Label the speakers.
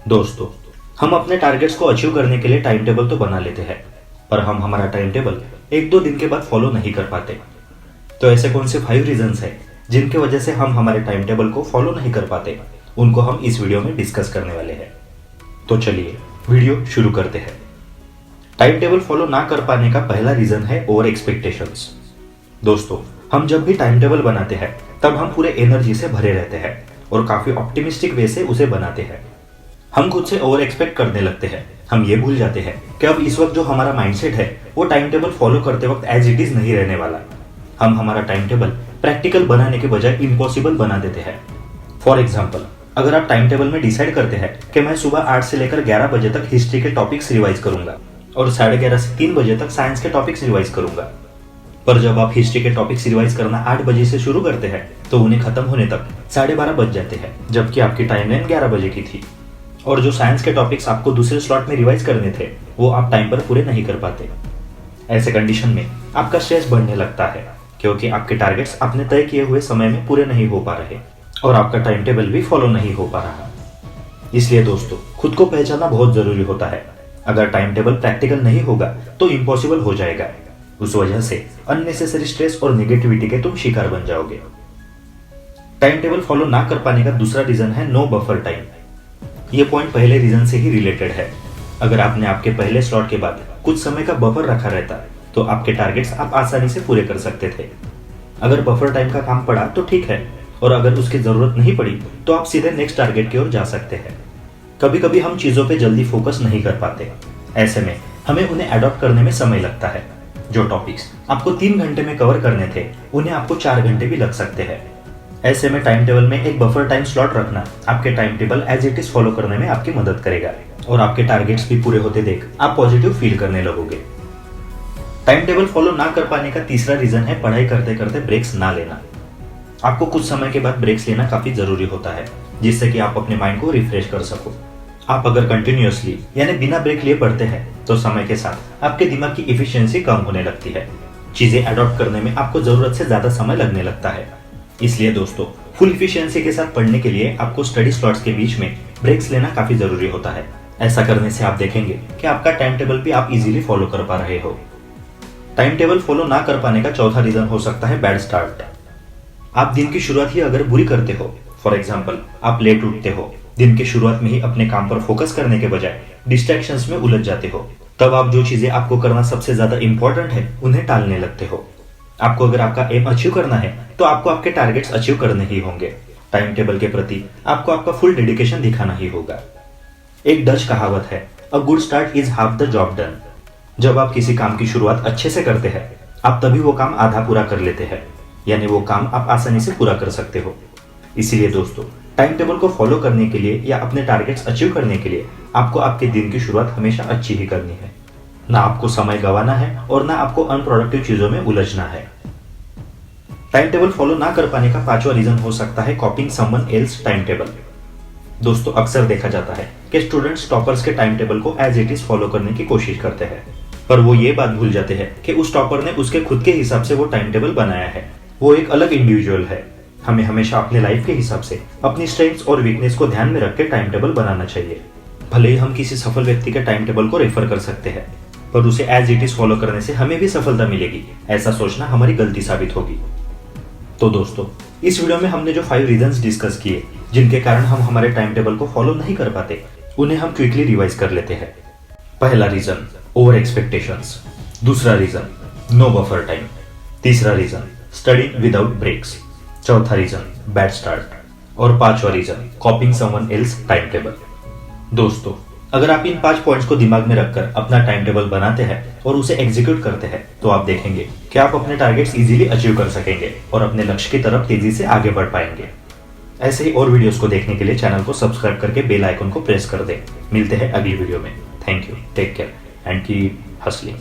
Speaker 1: दोस्तों, हम अपने टारगेट्स को अचीव करने के लिए टाइम टेबल तो बना लेते हैं, पर हम हमारा टाइम टेबल एक दो दिन के बाद फॉलो नहीं कर पाते। तो ऐसे कौन से 5 रीजंस हैं जिनके वजह से हम हमारे टाइम टेबल को फॉलो नहीं कर पाते, उनको हम इस वीडियो में डिस्कस करने वाले हैं। तो चलिए वीडियो शुरू करते हैं। टाइम टेबल फॉलो ना कर पाने का पहला रीजन है ओवर एक्सपेक्टेशंस। दोस्तों, हम जब भी टाइम टेबल बनाते हैं तब हम पूरे एनर्जी से भरे रहते हैं और काफी ऑप्टिमिस्टिक वे से उसे बनाते हैं। हम खुद से ओवर एक्सपेक्ट करने लगते हैं। हम ये भूल जाते हैं कि अब इस वक्त जो हमारा माइंडसेट है वो टाइम टेबल फॉलो करते वक्त एज इट इज नहीं रहने वाला। हम हमारा टाइम टेबल प्रैक्टिकल बनाने के बजाय इम्पॉसिबल बना देते हैं। फॉर एग्जाम्पल, अगर आप टाइम टेबल में डिसाइड करते हैं कि मैं सुबह 8 से लेकर 11 बजे तक हिस्ट्री के टॉपिक्स रिवाइज करूंगा और 11:30 से 3 बजे तक साइंस के टॉपिक्स रिवाइज करूंगा, पर जब आप हिस्ट्री के टॉपिक्स रिवाइज करना 8 बजे से शुरू करते हैं तो उन्हें खत्म होने तक 12:30 बज जाते हैं, जबकि आपकी टाइमलाइन 11 बजे की थी। और जो साइंस के टॉपिक्स आपको दूसरे स्लॉट में रिवाइज करने थे वो आप टाइम पर पूरे नहीं कर पाते। ऐसे कंडीशन में आपका स्ट्रेस बढ़ने लगता है, क्योंकि आपके टारगेट्स आपने तय किए हुए समय में पूरे नहीं हो पा रहे और आपका टाइम टेबल भी फॉलो नहीं हो पा रहा। इसलिए दोस्तों, खुद को पहचानना बहुत जरूरी होता है। अगर टाइम टेबल प्रैक्टिकल नहीं होगा तो इम्पॉसिबल हो जाएगा। उस वजह से अननेसेसरी स्ट्रेस और नेगेटिविटी के तुम शिकार बन जाओगे। टाइम टेबल फॉलो ना कर पाने का दूसरा रीजन है नो बफर टाइम। ये पॉइंट पहले रीजन से ही रिलेटेड है। अगर आपने आपके पहले स्लॉट के बाद कुछ समय का बफर रखा रहता तो आपके टारगेट्स आप आसानी से पूरे कर सकते थे। अगर बफर टाइम का काम पड़ा तो ठीक है, और अगर उसकी जरूरत नहीं पड़ी तो आप सीधे नेक्स्ट टारगेट की ओर जा सकते हैं। कभी कभी हम चीजों पे जल्दी फोकस नहीं कर पाते। ऐसे में हमें उन्हें अडॉप्ट करने में समय लगता है। जो टॉपिक्स आपको 3 घंटे में कवर करने थे उन्हें आपको 4 घंटे भी लग सकते हैं। ऐसे में टाइम टेबल में एक बफर टाइम स्लॉट रखना आपके time table as it is follow करने में आपकी मदद करेगा और आपके टारगेट्स भी पूरे होते देख आप पॉजिटिव फील करने लगोगे। टाइम टेबल फॉलो ना कर पाने का तीसरा रीजन है पढ़ाई करते करते ब्रेक्स ना लेना। आपको कुछ समय के बाद ब्रेक्स लेना काफी जरूरी होता है, जिससे कि आप अपने माइंड को रिफ्रेश कर सको। आप अगर कंटिन्यूअसली यानी बिना ब्रेक लिए पढ़ते हैं तो समय के साथ आपके दिमाग की इफिशियंसी कम होने लगती है। चीजें अडॉप्ट करने में आपको जरूरत से ज्यादा समय लगने लगता है। इसलिए दोस्तों, फुल इफिशियंसी के साथ पढ़ने के लिए आपको स्टडी स्लॉट्स के बीच में ब्रेक्स लेना काफी जरूरी होता है। ऐसा करने से आप देखेंगे कि आपका टाइम टेबल भी आप इजीली फॉलो कर पा रहे हो। टाइम टेबल फॉलो ना कर पाने का चौथा रीजन हो सकता है बैड स्टार्ट। आप दिन की शुरुआत ही अगर बुरी करते हो, फॉर एग्जाम्पल आप लेट उठते हो, दिन के शुरुआत में ही अपने काम पर फोकस करने के बजाय डिस्ट्रैक्शंस में उलझ जाते हो, तब आप जो चीजें आपको करना सबसे ज्यादा इंपॉर्टेंट है उन्हें टालने लगते हो। आपको अगर आपका एम अचीव करना है तो आपको आपके टारगेट्स अचीव करने ही होंगे। टाइम टेबल के प्रति आपको आपका फुल डेडिकेशन दिखाना ही होगा। एक डच कहावत है, a good start is half the job done. जब आप किसी काम की शुरुआत अच्छे से करते हैं आप तभी वो काम आधा पूरा कर लेते हैं, यानी वो काम आप आसानी से पूरा कर सकते हो। इसीलिए दोस्तों, टाइम टेबल को फॉलो करने के लिए या अपने टारगेट्स अचीव करने के लिए आपको आपके दिन की शुरुआत हमेशा अच्छी ही करनी है। ना आपको समय गंवाना है और ना आपको अनप्रोडक्टिव चीजों में उलझना है। टाइम टेबल फॉलो ना कर पाने का पांचवा रीजन हो सकता है कॉपिंग समवन एल्स टाइम टेबल। दोस्तों, अक्सर देखा जाता है कि स्टूडेंट्स टॉपर्स के टाइम टेबल को एज इट इज फॉलो करने की कोशिश करते हैं, पर वो ये बात भूल जाते हैं कि उस टॉपर ने उसके खुद के हिसाब से वो टाइम टेबल बनाया है। वो एक अलग इंडिविजुअल है। हमें हमेशा अपने लाइफ के हिसाब से अपनी स्ट्रेंथ्स और वीकनेस को ध्यान में रख के टाइम टेबल बनाना चाहिए। भले ही हम किसी सफल व्यक्ति के टाइम टेबल को रेफर कर सकते हैं, पर उसे एज इट इज फॉलो करने से हमें भी सफलता मिलेगी, ऐसा सोचना हमारी गलती साबित होगी। तो दोस्तों, इस वीडियो में हमने जो 5 रीजंस डिस्कस किए जिनके कारण हम हमारे टाइम टेबल को फॉलो नहीं कर पाते, उन्हें हम क्विकली रिवाइज कर लेते हैं। पहला रीजन ओवर एक्सपेक्टेशंस, दूसरा रीजन नो बफर टाइम, तीसरा रीजन स्टडी विदाउट ब्रेक्स, चौथा रीजन बैड स्टार्ट और पांचवा reason copying someone else time table. दोस्तों, अगर आप इन 5 पॉइंट्स को दिमाग में रखकर अपना टाइम टेबल बनाते हैं और उसे एग्जीक्यूट करते हैं तो आप देखेंगे कि आप अपने टारगेट्स इजीली अचीव कर सकेंगे और अपने लक्ष्य की तरफ तेजी से आगे बढ़ पाएंगे। ऐसे ही और वीडियोस को देखने के लिए चैनल को सब्सक्राइब करके बेल आइकन को प्रेस कर दें। मिलते हैं अगली वीडियो में। Thank you, take care and keep hustling.